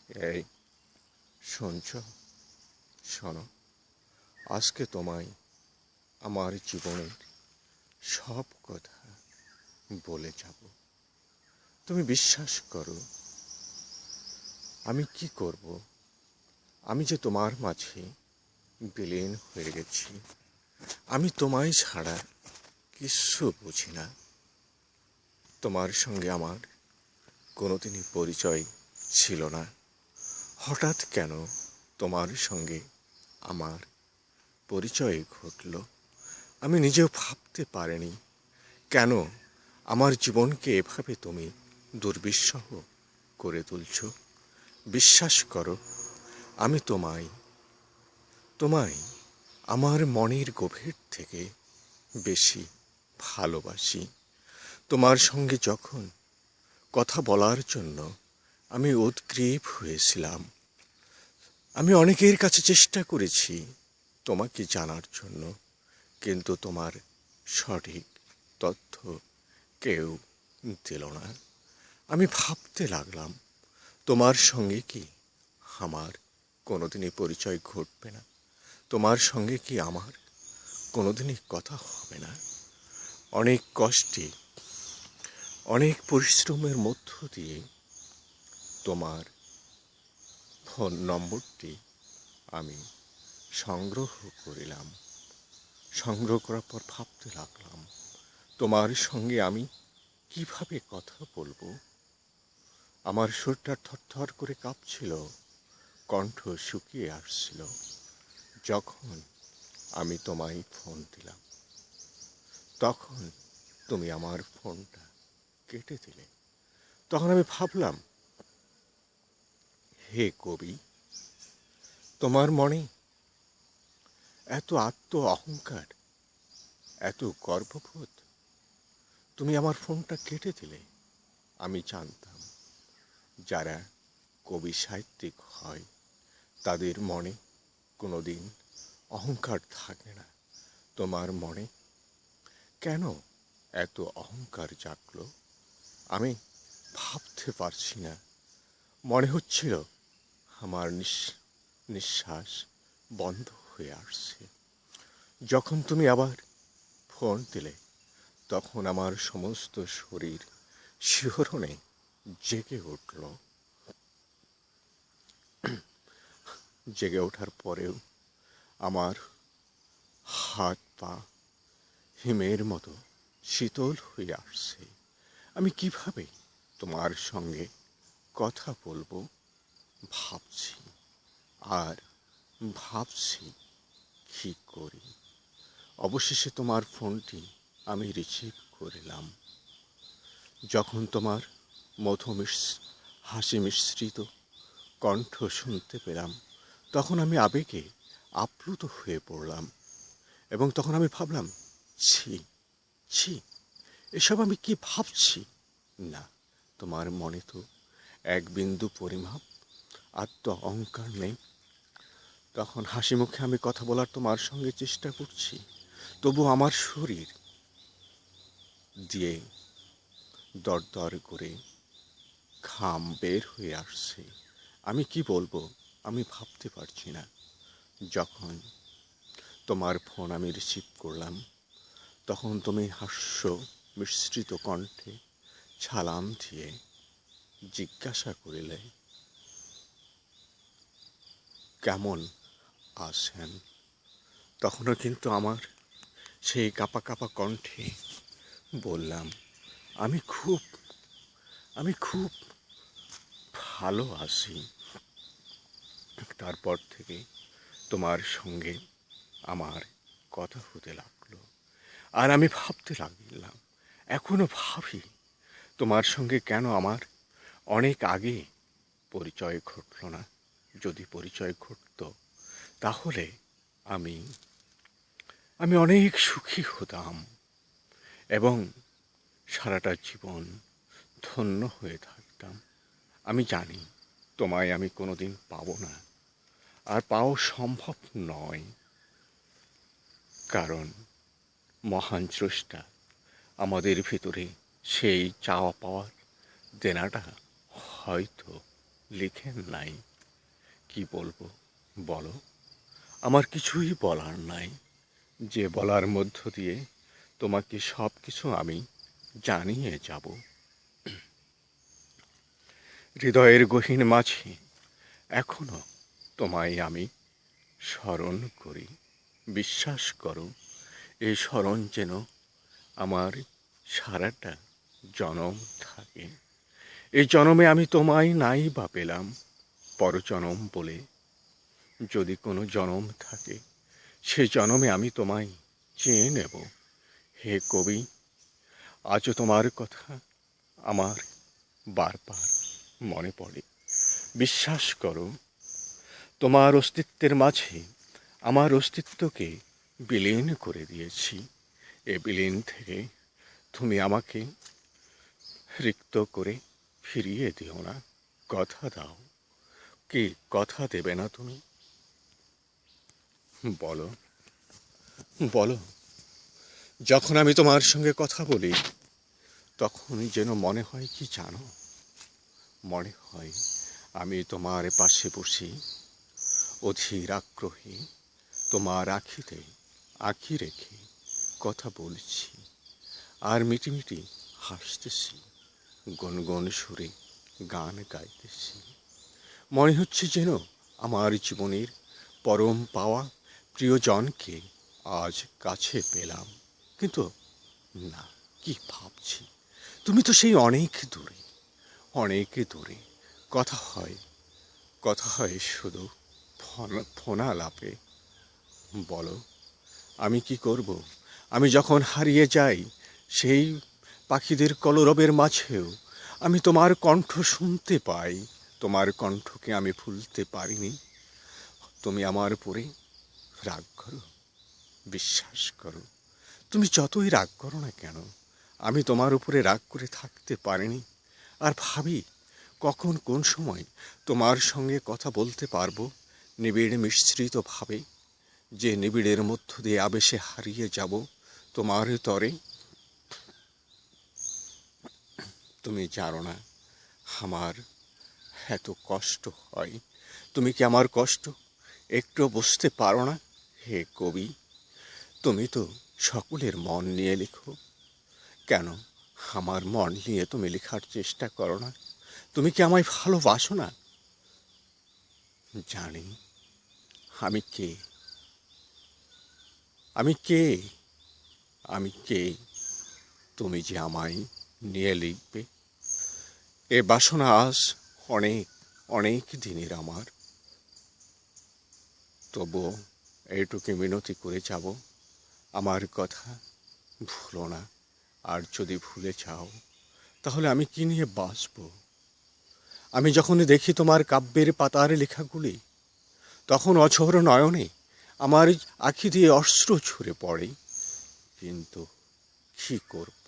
এই শুনছ? শোনো, আজকে তোমায় আমার জীবনের সব কথা বলে যাব। তুমি বিশ্বাস করো, আমি কি করব? আমি যে তোমার মাঝে বিলীন হয়ে গেছি। আমি তোমায় ছাড়া কিচ্ছু বুঝি না। তোমার সঙ্গে আমার কোনোদিনই পরিচয় ছিল না। হঠাৎ কেন তোমার সঙ্গে আমার পরিচয় ঘটল, আমি নিজেও ভাবতে পারিনি। কেন আমার জীবনকে এভাবে তুমি দুর্বিষহ করে তুলছ? বিশ্বাস করো, আমি তোমায় আমার মনের গভীর থেকে বেশি ভালোবাসি। তোমার সঙ্গে যখন কথা বলার জন্য আমি উদগ্রীব হয়েছিলাম, আমি অনেকের কাছে চেষ্টা করেছি তোমাকে জানার জন্য, কিন্তু তোমার সঠিক তথ্য কেউ দিল না। আমি ভাবতে লাগলাম, তোমার সঙ্গে কি আমার কোনোদিনই পরিচয় ঘটবে না? তোমার সঙ্গে কি আমার কোনোদিনই কথা হবে না? অনেক কষ্টে, অনেক পরিশ্রমের মধ্য দিয়ে তোমার ফোন নম্বরটি আমি সংগ্রহ করিলাম। সংগ্রহ করার পর ভাবতে লাগলাম, তোমার সঙ্গে আমি কিভাবে কথা বলবো। আমার শরীরটা থরথর করে কাঁপছিল, কণ্ঠ শুকিয়ে আসছিল। যখন আমি তোমায় ফোন দিলাম, তখন তুমি আমার ফোনটা কেটে দিলে। তখন আমি ভাবলাম, হে কবি, তোমার মনে এত আত্ম অহংকার, এত গর্ববোধ, তুমি আমার ফোনটা কেটে দিলে। আমি জানতাম, যারা কবি সাহিত্যিক হয় তাদের মনে কোনোদিন অহংকার থাকে না। তোমার মনে কেন এত অহংকার জাগলো আমি ভাবতে পারছি না। মনে হচ্ছিল আমার নিঃশ্বাস বন্ধ হয়ে আসছে। যখন তুমি আবার ফোন দিলে, তখন আমার সমস্ত শরীর শিহরণে জেগে উঠল। জেগে ওঠার পরেও আমার হাত পা হিমের মতো শীতল হয়ে আসছে। আমি কিভাবে তোমার সঙ্গে কথা বলবো ভাবছি, আর ভাবছি কি করি। অবশেষে তোমার ফোনটি আমি রিসিভ করিলাম। যখন তোমার হাসি মিশ্রিত কণ্ঠ শুনতে পেলাম, তখন আমি আবেগে আপ্লুত হয়ে পড়লাম। এবং তখন আমি ভাবলাম, ছি ছি, এসব আমি কি ভাবছি? না, তোমার মনে তো এক বিন্দু পরিমাপ আত্ম অহংকার নেই। তখন হাসি মুখে আমি কথা বলার তোমার সঙ্গে চেষ্টা করছি, তবু আমার শরীর দিয়ে দরদর করে ঘাম বের হয়ে আসছে। আমি কি বলবো আমি ভাবতে পারছি না। যখন তোমার ফোন আমি রিসিভ করলাম, তখন তুমি হাস্য মিশ্রিত কণ্ঠে সালাম দিয়ে জিজ্ঞাসা করিলে, কেমন আছেন? তখনও কিন্তু আমার সেই কাঁপা কাঁপা কণ্ঠে বললাম, আমি খুব ভালো আছি। তারপর থেকে তোমার সঙ্গে আমার কথা হতে লাগলো, আর আমি ভাবতে লাগলাম, এখনো ভাবি, তোমার সঙ্গে কেন আমার অনেক আগে পরিচয় ঘটল না। যদি পরিচয় ঘটত, তাহলে আমি আমি অনেক সুখী হতাম এবং সারাটা জীবন ধন্য হয়ে থাকতাম। আমি জানি তোমায় আমি কোনোদিন পাবো না, আর পাওয়া সম্ভব নয়, কারণ মহান স্রষ্টা আমাদের ভিতরে সেই চাওয়া পাওয়ার দেনাটা হয়তো লিখেন নাই। কি বলবো বলো? আমার কিছুই বলার নাই, যে বলার মধ্য দিয়ে তোমাকে সব কিছু আমি জানিয়ে যাব। হৃদয়ের গহীন মাঝে এখনো তোমায় আমি স্মরণ করি। বিশ্বাস করো, এই স্মরণ যেন আমার সারাটা জনম থাকে। এই জনমে আমি তোমায় নাই বা পেলাম, পরজনম বলে যদি কোনো জনম থাকে, সে জনমে আমি তোমায় চেয়ে নেব। হে কবি, আজও তোমার কথা আমার বারবার মনে পড়ে। বিশ্বাস করো, তোমার অস্তিত্বের মাঝে আমার অস্তিত্বকে বিলীন করে দিয়েছি। এ বিলীন থেকে তুমি আমাকে রিক্ত করে ফিরিয়ে দিও না। কথা দাও, কি কথা দেবে না তুমি? বলো, বলো। যখন আমি তোমার সঙ্গে কথা বলি, তখন যেন মনে হয় কি জানো? মনে হয় আমি তোমার পাশে বসে অধীর আগ্রহে তোমার আঁখিতে আঁখি রেখে কথা বলছি, আর মিটিমিটি হাসতেছি, গুনগুন সুরে গান গাইতেছি। মনে হচ্ছে যেন আমার জীবনের পরম পাওয়া প্রিয়জনকে আজ কাছে পেলাম। কিন্তু না, কি ভাবছি, তুমি তো সেই অনেক দূরে, অনেক দূরে। কথা হয়, কথা হয় শুধু ফোনালাপে। বলো, আমি কি করব? আমি যখন হারিয়ে যাই সেই পাখিদের কলরবের মাঝেও আমি তোমার কণ্ঠ শুনতে পাই। তোমার কণ্ঠকে আমি ভুলতে পারিনি। তুমি আমার উপরে রাগ করো, বিশ্বাস করো, তুমি যতই রাগ করো না কেন, আমি তোমার উপরে রাগ করে থাকতে পারিনি। আর ভাবি, কখন কোন সময় তোমার সঙ্গে কথা বলতে পারবো নিবিড় মিশ্রিত ভাবে, যে নিবিড়ের মধ্য দিয়ে আবেশে হারিয়ে যাব তোমার তরে। তুমি জানো না আমার এত কষ্ট হয়। তুমি কি আমার কষ্ট একটু বুঝতে পারো না? হে কবি, তুমি তো সকলের মন নিয়ে লেখো, কেন আমার মন নিয়ে তুমি লেখার চেষ্টা করো না? তুমি কি আমায় ভালোবাসো না? জানি আমি কে, আমি কে, আমি কে, তুমি যে আমায় নিয়ে লিখবে। এ বাসনা আজ অনেক অনেক দিনের আমার। তবুও এইটুকু মিনতি করে যাব, আমার কথা ভুলো না। আর যদি ভুলে যাও, তাহলে আমি কি নিয়ে বাঁচব? আমি যখন দেখি তোমার কাব্যের পাতার লেখাগুলি, তখন অঝোর নয়নে আমার আঁখি দিয়ে অশ্রু ঝরে পড়ে। কিন্তু কি করব,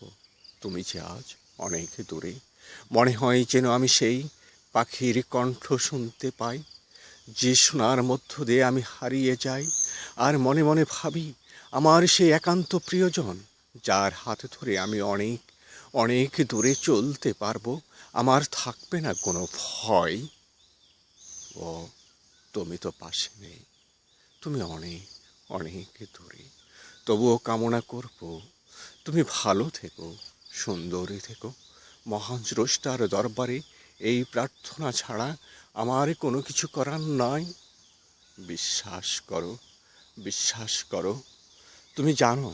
তুমি যে আজ অনেক দূরে। মনে হয় যেন আমি সেই পাখির কণ্ঠ শুনতে পাই, যে শোনার মধ্য দিয়ে আমি হারিয়ে যাই। আর মনে মনে ভাবি, আমার সেই একান্ত প্রিয়জন, যার হাত ধরে আমি অনেক অনেক দূরে চলতে পারবো, আমার থাকবে না কোনো ভয়। ও, তুমি তো পাশে নেই, তুমি অনেক অনেক দূরে। তবুও কামনা করব তুমি ভালো থেকো, সুন্দরী থেকো। মহান স্রষ্টার দরবারে এই প্রার্থনা ছাড়া আমার কোনো কিছু করার নয়। বিশ্বাস করো, বিশ্বাস করো। তুমি জানো,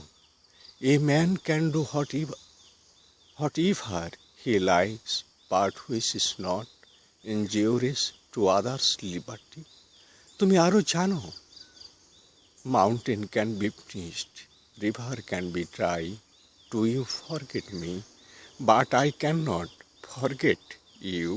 a man can do whatever he likes, but which is not injurious to others liberty. তুমি আরও জানো, mountain can be finished, river can be dry, do you forget me, but I cannot forget you.